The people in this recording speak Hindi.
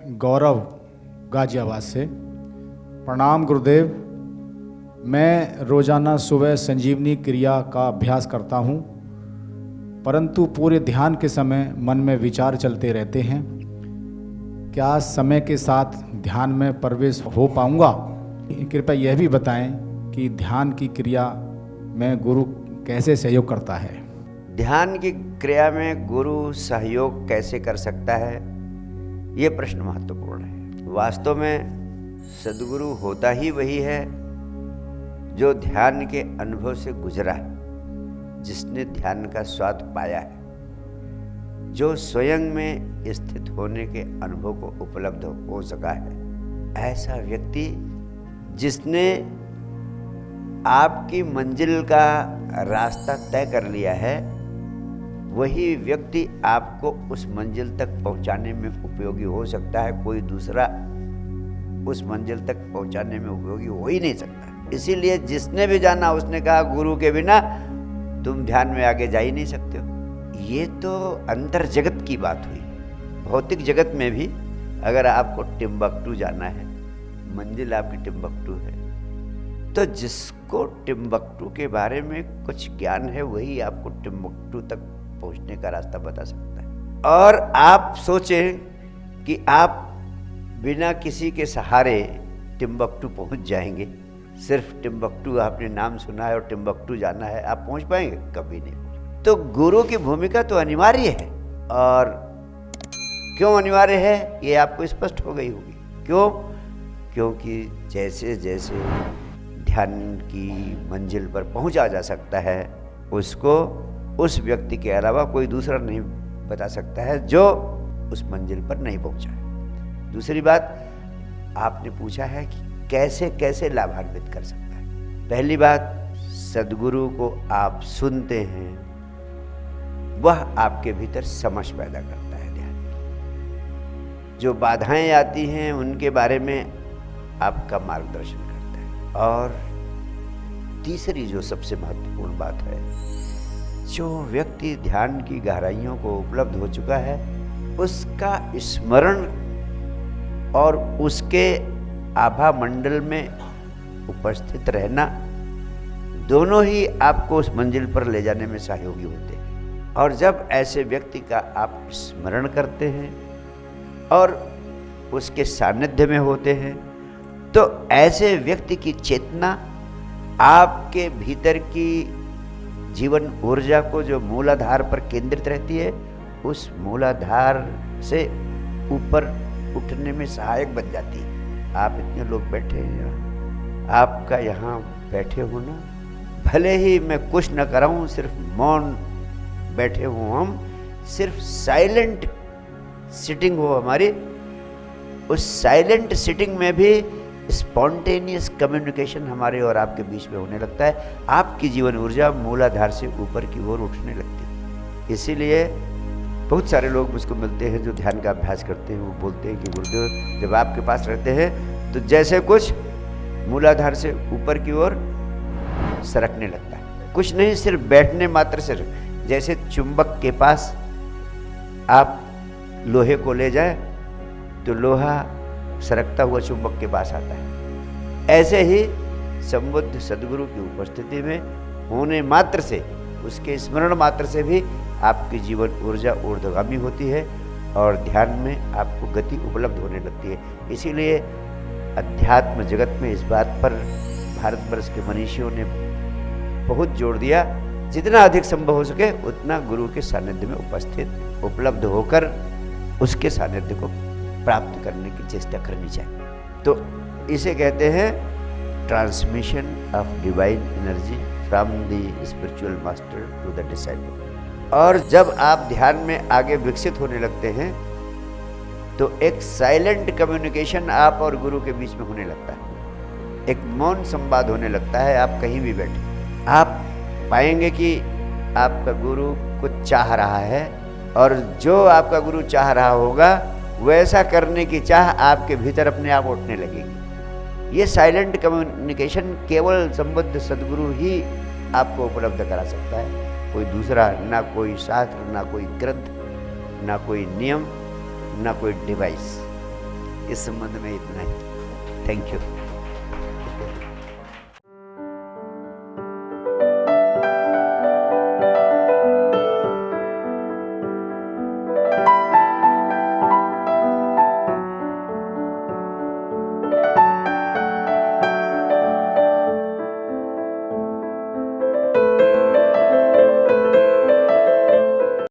गौरव गाजियाबाद से। प्रणाम गुरुदेव। मैं रोज़ाना सुबह संजीवनी क्रिया का अभ्यास करता हूँ, परंतु पूरे ध्यान के समय मन में विचार चलते रहते हैं। क्या समय के साथ ध्यान में प्रवेश हो पाऊँगा? कृपया यह भी बताएं कि ध्यान की क्रिया में गुरु कैसे सहयोग करता है। ध्यान की क्रिया में गुरु सहयोग कैसे कर सकता है, ये प्रश्न महत्वपूर्ण है। वास्तव में सद्गुरु होता ही वही है जो ध्यान के अनुभव से गुजरा है, जिसने ध्यान का स्वाद पाया है, जो स्वयं में स्थित होने के अनुभव को उपलब्ध हो सका है। ऐसा व्यक्ति जिसने आपकी मंजिल का रास्ता तय कर लिया है, वही व्यक्ति आपको उस मंजिल तक पहुंचाने में उपयोगी हो सकता है। कोई दूसरा उस मंजिल तक पहुंचाने में उपयोगी हो ही नहीं सकता। इसीलिए जिसने भी जाना उसने कहा, गुरु के बिना तुम ध्यान में आगे जा ही नहीं सकते हो। ये तो अंतर जगत की बात हुई। भौतिक जगत में भी अगर आपको टिम्बकटू जाना है, मंजिल आपकी टिम्बकटू है, तो जिसको टिम्बकटू के बारे में कुछ ज्ञान है वही आपको टिम्बकटू तक पहुंचने का रास्ता बता सकता है। और आप सोचें कि आप बिना किसी के सहारे टिम्बकटू पहुंच जाएंगे। सिर्फ टिम्बकटू आपने नाम सुना है और टिम्बकटू जाना है, आप पहुंच पाएंगे? कभी नहीं। तो गुरु की भूमिका तो अनिवार्य है। और क्यों अनिवार्य है ये आपको स्पष्ट हो गई होगी। क्यों? क्योंकि जैसे जैसे ध्यान की मंजिल पर पहुंचा जा सकता है, उसको उस व्यक्ति के अलावा कोई दूसरा नहीं बता सकता है जो उस मंजिल पर नहीं पहुंचा है। दूसरी बात, आपने पूछा है कि कैसे कैसे लाभान्वित कर सकता है। पहली बात, सद्गुरु को आप सुनते हैं, वह आपके भीतर समझ पैदा करता है ध्यान की। जो बाधाएं आती हैं उनके बारे में आपका मार्गदर्शन करता है। और तीसरी जो सबसे महत्वपूर्ण बात है, जो व्यक्ति ध्यान की गहराइयों को उपलब्ध हो चुका है, उसका स्मरण और उसके आभा मंडल में उपस्थित रहना, दोनों ही आपको उस मंजिल पर ले जाने में सहयोगी होते हैं। और जब ऐसे व्यक्ति का आप स्मरण करते हैं और उसके सानिध्य में होते हैं, तो ऐसे व्यक्ति की चेतना आपके भीतर की जीवन ऊर्जा को, जो मूलाधार पर केंद्रित रहती है, उस मूलाधार से ऊपर उठने में सहायक बन जाती है। आप इतने लोग बैठे हैं, आपका यहाँ बैठे हो ना, भले ही मैं कुछ न कराऊँ, सिर्फ मौन बैठे हो, हम सिर्फ साइलेंट सिटिंग हो हमारी, उस साइलेंट सिटिंग में भी स्पॉन्टेनियस कम्युनिकेशन हमारे और आपके बीच में होने लगता है। आपकी जीवन ऊर्जा मूलाधार से ऊपर की ओर उठने लगती है। इसीलिए बहुत सारे लोग मुझको मिलते हैं जो ध्यान का अभ्यास करते हैं, वो बोलते हैं कि गुरुदेव, जब आपके पास रहते हैं तो जैसे कुछ मूलाधार से ऊपर की ओर सरकने लगता है। कुछ नहीं, सिर्फ बैठने मात्र से, जैसे चुंबक के पास आप लोहे को ले जाए तो लोहा सरकता हुआ चुंबक के पास आता है। ऐसे ही संबुद्ध सद्गुरु की उपस्थिति में होने मात्र से, उसके स्मरण मात्र से भी आपकी जीवन ऊर्जा ऊर्ध्वगामी होती है और ध्यान में आपको गति उपलब्ध होने लगती है। इसीलिए अध्यात्म जगत में इस बात पर भारतवर्ष के मनीषियों ने बहुत जोर दिया, जितना अधिक संभव हो सके उतना गुरु के सानिध्य में उपस्थित उपलब्ध होकर उसके सानिध्य को प्राप्त करने की चेष्टा करनी चाहिए। तो इसे कहते हैं transmission of divine energy from the spiritual master to the disciple. और जब आप ध्यान में आगे विकसित होने लगते हैं तो एक साइलेंट कम्युनिकेशन आप और गुरु के बीच में होने लगता है, एक मौन संवाद होने लगता है। आप कहीं भी बैठे, आप पाएंगे कि आपका गुरु कुछ चाह रहा है, और जो आपका गुरु चाह रहा होगा वैसा करने की चाह आपके भीतर अपने आप उठने लगेगी। ये साइलेंट कम्युनिकेशन केवल संबुद्ध सद्गुरु ही आपको उपलब्ध करा सकता है, कोई दूसरा, ना कोई शास्त्र, ना कोई ग्रंथ, ना कोई नियम, ना कोई डिवाइस। इस संबंध में इतना ही। Thank you.